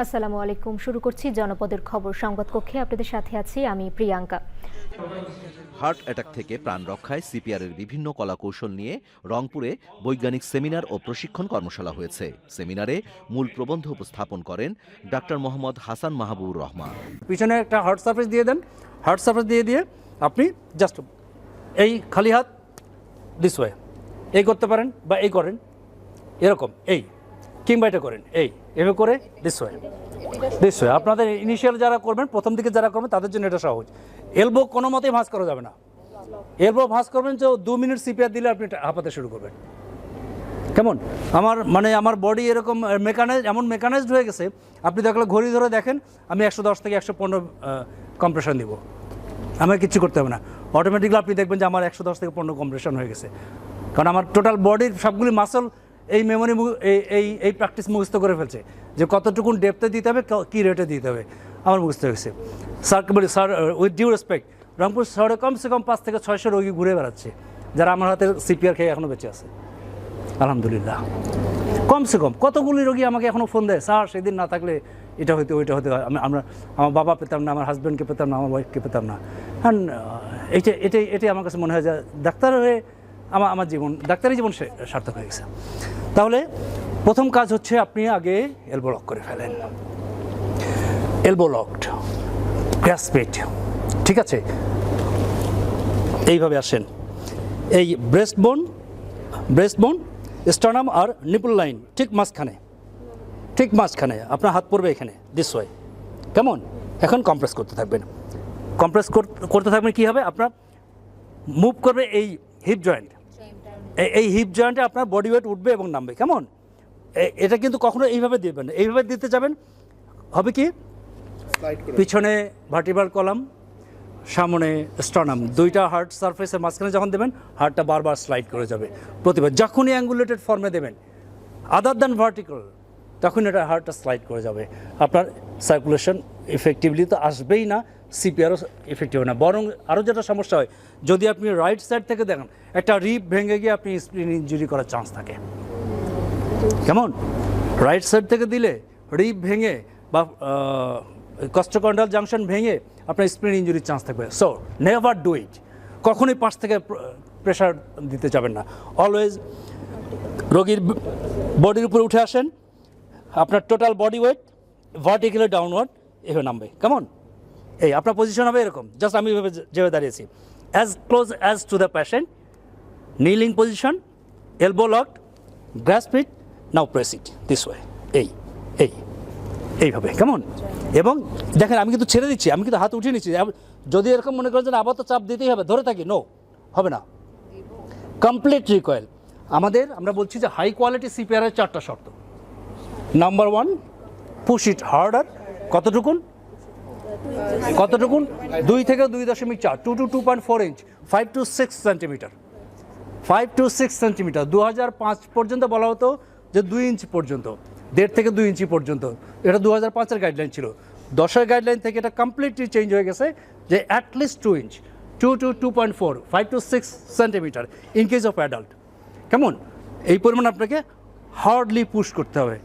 আসসালামু আলাইকুম। শুরু করছি জনপদের খবর সংবাদ কক্ষে। আপনাদের সাথে আছি আমি প্রিয়াঙ্কা। হার্ট অ্যাটাক থেকে প্রাণ রক্ষায় সিপিআরের বিভিন্ন কলাকৌশল নিয়ে রংপুরে বৈজ্ঞানিক সেমিনার ও প্রশিক্ষণ কর্মশালা হয়েছে। সেমিনারে মূল প্রবন্ধ উপস্থাপন করেন ডাক্তার মোহাম্মদ হাসান মাহবুবুর রহমান। পিছনে একটা হার্ট সার্ফেস দিয়ে দেন, হার্ট সার্ফেস দিয়ে আপনি জাস্ট এই খালি হাত দিস ওয়ে এই করতে পারেন বা এই করেন এরকম, এই কিংবা এটা করেন এই এভাবে করে দিস ওয়ে। আপনাদের ইনিশিয়াল যারা করবেন, প্রথম দিকে যারা করবেন তাদের জন্য এটা সহজ। এলবো কোনো মতেই ভাঁজ করা যাবে না। এলবো ভাঁজ করবেন যে 2 মিনিট সিপিআর দিলে আপনি হাঁপাতে শুরু করবেন। কেমন আমার বডি এরকম এমন মেকানাইজড হয়ে গেছে, আপনি দেখলে ঘড়ি ধরে দেখেন আমি 110 থেকে 115 কম্প্রেশন দিব, আমাকে কিচ্ছু করতে হবে না। অটোমেটিকলি আপনি দেখবেন যে আমার 110 থেকে 15 কম্প্রেশন হয়ে গেছে, কারণ আমার টোটাল বডির সবগুলি মাসল এই মেমোরি এই প্র্যাকটিস মুখস্থ করে ফেলছে যে কতটুকুন ডেপথে দিতে হবে, কী রেটে দিতে হবে, আমার মুখস্থ হয়ে গেছে। স্যারকে বলি, sir with due respect, Rangpur শহরে কমসে কম 5 থেকে 600 রোগী ঘুরে বেড়াচ্ছে যারা আমার হাতে সিপিআর খেয়ে এখনও বেঁচে আছে আলহামদুলিল্লাহ। কমসে কম কতগুলি রোগী আমাকে এখনও ফোন দেয়, স্যার সেদিন না থাকলে এটা হইতে ওইটা হতে, আমার বাবা পেতাম না, আমার হাজব্যান্ডকে পেতাম না, আমার ওয়াইফকে পেতাম না। হ্যাঁ, এটাই আমার কাছে মনে হয় যে ডাক্তার হয়ে আমার জীবন, ডাক্তারি জীবন সার্থক হয়ে গেছে। তাহলে প্রথম কাজ হচ্ছে আপনি আগে এলবো লক করে ফেলেন। এলবো লকড, গ্রাসপেট, ঠিক আছে? এইভাবে আসেন, এই ব্রেস্ট বোন স্টার্নাম আর নিপল লাইন ঠিক মাঝখানে আপনার হাত পড়বে এখানে, দিস ওয়ে। কেমন? এখন কম্প্রেস করতে থাকবেন। কী হবে, আপনার মুভ করবে এই হিপ জয়েন্ট, এই হিপ জয়েন্টে আপনার বডি ওয়েট উঠবে এবং নামবে। কেমন? এটা কিন্তু কখনো এইভাবে দিবেন না, এইভাবে দিতে যাবেন হবে কি, পিছনে ভার্টিব্রাল কলাম, সামনে স্টার্নাম, দুইটা হার্ট সারফেসের মাঝখানে যখন দেবেন হার্টটা বারবার স্লাইড করে যাবে প্রতিবার। যখনই অ্যাঙ্গুলেটেড ফর্মে দেবেন আদার দ্যান ভার্টিক্যাল, তখন এটা হার্টটা স্লাইড করে যাবে। আপনার সার্কুলেশন ইফেক্টিভলি তো আসবেই না, সিপিআরও ইফেক্টিভ না, বরং আরও যেটা সমস্যা হয়, যদি আপনি রাইট সাইড থেকে দেখেন একটা রিব ভেঙে গিয়ে আপনি স্প্লিন ইনজুরি করার চান্স থাকে। কেমন? রাইট সাইড থেকে দিলে রিব ভেঙে বা কস্টোকন্ডাল জাংশন ভেঙে আপনার স্প্লিন ইনজুরির চান্স থাকবে। সো নেভার ডু ইট, কখনোই পাশ থেকে প্রেশার দিতে যাবেন না। অলওয়েজ রোগীর বডির উপরে উঠে আসেন, আপনার total body weight vertically downward এভাবে নামবে। কেমন? এই আপনার পজিশন হবে এরকম, জাস্ট আমি এভাবে যেভাবে দাঁড়িয়েছি, as close as to the patient, kneeling position, elbow locked, grasp it, now press it this way, এইভাবে। কেমন? এবং দেখেন আমি কিন্তু ছেড়ে দিচ্ছি, আমি কিন্তু হাত উঠিয়ে নিচ্ছি। যদি এরকম মনে করেন আবার তো চাপ দিতেই হবে, ধরে থাকি, নো, হবে না। Complete recoil. আমরা বলছি যে হাই কোয়ালিটি সিপিআরের 4টা শর্ত। নাম্বার 1, পুশ ইট হার্ডার। কতটুকুন 2 থেকে 2.4, 2 to 2.4 inch, 5 to 6 centimetre, 5 to 6 centimetre. 2005 পর্যন্ত বলা হতো যে 2 ইঞ্চি পর্যন্ত, 1.5 থেকে 2 ইঞ্চি পর্যন্ত, এটা 2005-এর গাইডলাইন ছিল। 10-এর গাইডলাইন থেকে এটা কমপ্লিটলি চেঞ্জ হয়ে গেছে যে at least 2 inch, 2 to 2.4, 5 to 6 centimetre in case of adult. কেমন? এই পরিমাণ আপনাকে হার্ডলি পুশ করতে হবে,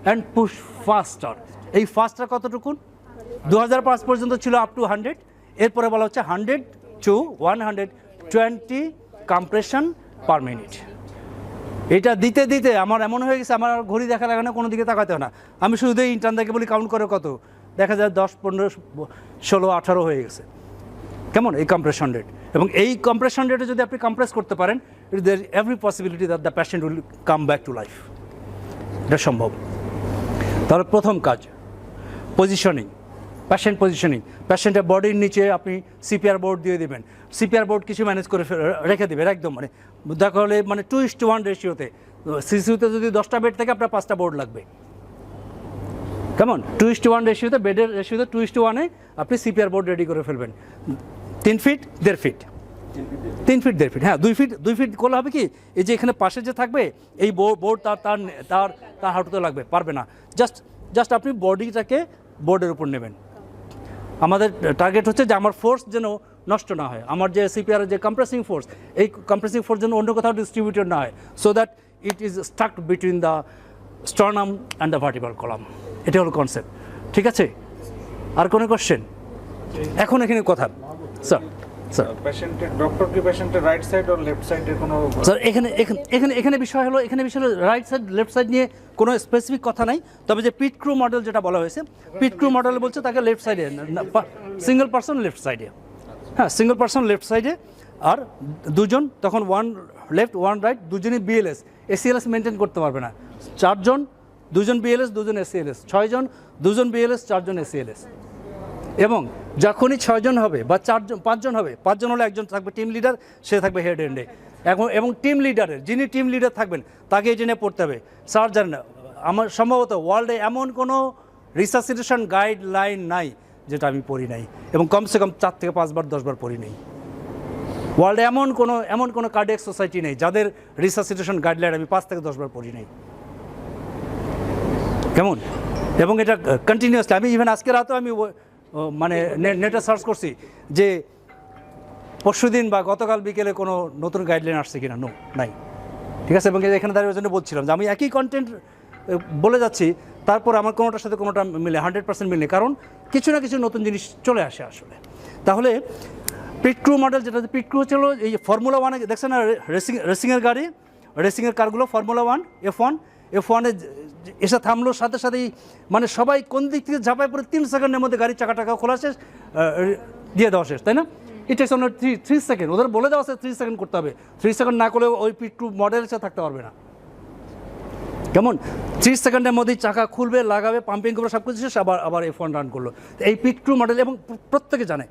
অ্যান্ড পুশ ফাস্টার। এই ফাস্টার কতটুকুন? 2005 পর্যন্ত ছিল আপ টু 100, এরপরে বলা হচ্ছে 100 to 120 কম্প্রেশন পার মিনিট। এটা দিতে দিতে আমার এমন হয়ে গেছে, আমার ঘড়ি দেখা লাগে না, কোনো দিকে তাকাতে হয় না, আমি শুধু ইন্টার্ন থেকে বলি কাউন্ট করে কত, দেখা যায় 10, 15, 16, 18 হয়ে গেছে। কেমন? এই কম্প্রেশন রেট। এবং এই কম্প্রেশন রেটে যদি আপনি কম্প্রেস করতে পারেন, there every possibility that the patient will come back to life. এটা সম্ভব। তাহলে প্রথম কাজ পজিশনিং, প্যাশেন্টের বডির নিচে আপনি সিপিআর বোর্ড দিয়ে দেবেন। সিপিআর বোর্ড কিছু ম্যানেজ করে রেখে দেবেন একদম, দেখা হলে 2:1 রেশিওতে। সিসিউতে যদি 10টা বেড থেকে আপনার 5টা বোর্ড লাগবে। কেমন? 2:1 রেশিওতে, বেডের রেশিওতে 2:1-এ আপনি সিপিআর বোর্ড রেডি করে ফেলবেন। 3 ফিট 1.5 ফিট, 3 ফিট 1.5 ফিট, হ্যাঁ 2 ফিট করলে হবে কি, এই যে এখানে পাশে যে থাকবে এই বোর্ড তার হাঁটুতে লাগবে, পারবে না। জাস্ট আপনি বডিটাকে বোর্ডের উপর নেবেন। আমাদের টার্গেট হচ্ছে যে আমার ফোর্স যেন নষ্ট না হয়, আমার যে সিপিআরের যে কম্প্রেসিং ফোর্স, এই কম্প্রেসিং ফোর্স যেন অন্য কোথাও ডিস্ট্রিবিউটেড না হয়, so that it is stuck between the sternum and the vertebral column. এটা হলো কনসেপ্ট, ঠিক আছে? আর কোনো কোশ্চেন? এখন এখানে কথা স্যার, স্যার পেশেন্টের ডক্টর কি পেশেন্টের রাইট সাইড আর লেফট সাইডে কোনো স্যার এখানে বিষয় হলো রাইট সাইড লেফট সাইড নিয়ে কোনো স্পেসিফিক কথা নাই। তবে যে পিট ক্রু মডেল যেটা বলা হয়েছে, পিট ক্রু মডেল বলছে তাকে লেফট সাইডে, সিঙ্গেল পার্সন লেফট সাইডে, হ্যাঁ সিঙ্গেল পার্সন লেফট সাইডে, আর দুজন তখন ওয়ান লেফট ওয়ান রাইট, দুজনই বিএলএস, এসিএলএস মেনটেন করতে পারবে না। 4 জন, 2 জন বিএলএস 2 জন এসিএলএস, 6 জন, 2 জন বিএলএস 4 জন এসিএলএস। এবং যখনই 6 জন হবে বা 4 জন 5 জন হবে, 5 জন হলে একজন থাকবে টিম লিডার, সে থাকবে হেড এন্ডে। এবং টিম লিডারের, যিনি টিম লিডার থাকবেন তাকে এই জেনে পড়তে হবে। স্যার জানেন না, আমার সম্ভবত ওয়ার্ল্ডে এমন কোনো রিসাসিটেশন গাইডলাইন নাই যেটা আমি পড়ি নাই, এবং কমসে কম 4 থেকে 5 বার 10 বার পড়ি নাই। ওয়ার্ল্ডে এমন কোনো কার্ডিয়াক সোসাইটি নেই যাদের রিসাসিটেশন গাইডলাইন আমি 5 থেকে 10 বার পড়ি নাই। কেমন? এবং এটা কন্টিনিউয়াসলি, আমি ইভেন আজকে রাতেও আমি মানে নেটে সার্চ করছি যে পরশুদিন বা গতকাল বিকেলে কোনো নতুন গাইডলাইন আসছে কিনা, নাই, ঠিক আছে? এবং এখানে দাঁড়িয়ে জন্য বলছিলাম যে আমি একই কন্টেন্ট বলে যাচ্ছি, তারপর আমার কোনোটার সাথে কোনোটা মিলে 100% মিলে, কারণ কিছু না কিছু নতুন জিনিস চলে আসে আসলে। তাহলে পিট ক্রু মডেল, যেটা পিট ক্রু ছিল এই ফর্মুলা 1-এ দেখছেন না, রেসিংয়ের গাড়ি, রেসিংয়ের কারগুলো ফর্মুলা 1 F1-এ এসে থামলো, সাথে সাথেই মানে সবাই কোন দিক থেকে ঝাঁপায় পড়ে 3 সেকেন্ডের মধ্যে গাড়ির চাকা খোলা শেষ, দিয়ে দেওয়া শেষ, তাই না? ইট টেকস অনলি 3 সেকেন্ড। ওদের বলে দেওয়া আছে 3 সেকেন্ড করতে হবে, 3 সেকেন্ড না করলে ওই পিট ক্রু মডেলের সাথে থাকতে পারবে না। কেমন? 30 সেকেন্ডের মধ্যেই চাকা খুলবে, লাগাবে, পাম্পিং করবে, সব কিছু শেষ, আবার F1 রান করলো। এই পিট ক্রু মডেল, এবং প্রত্যেকে জানে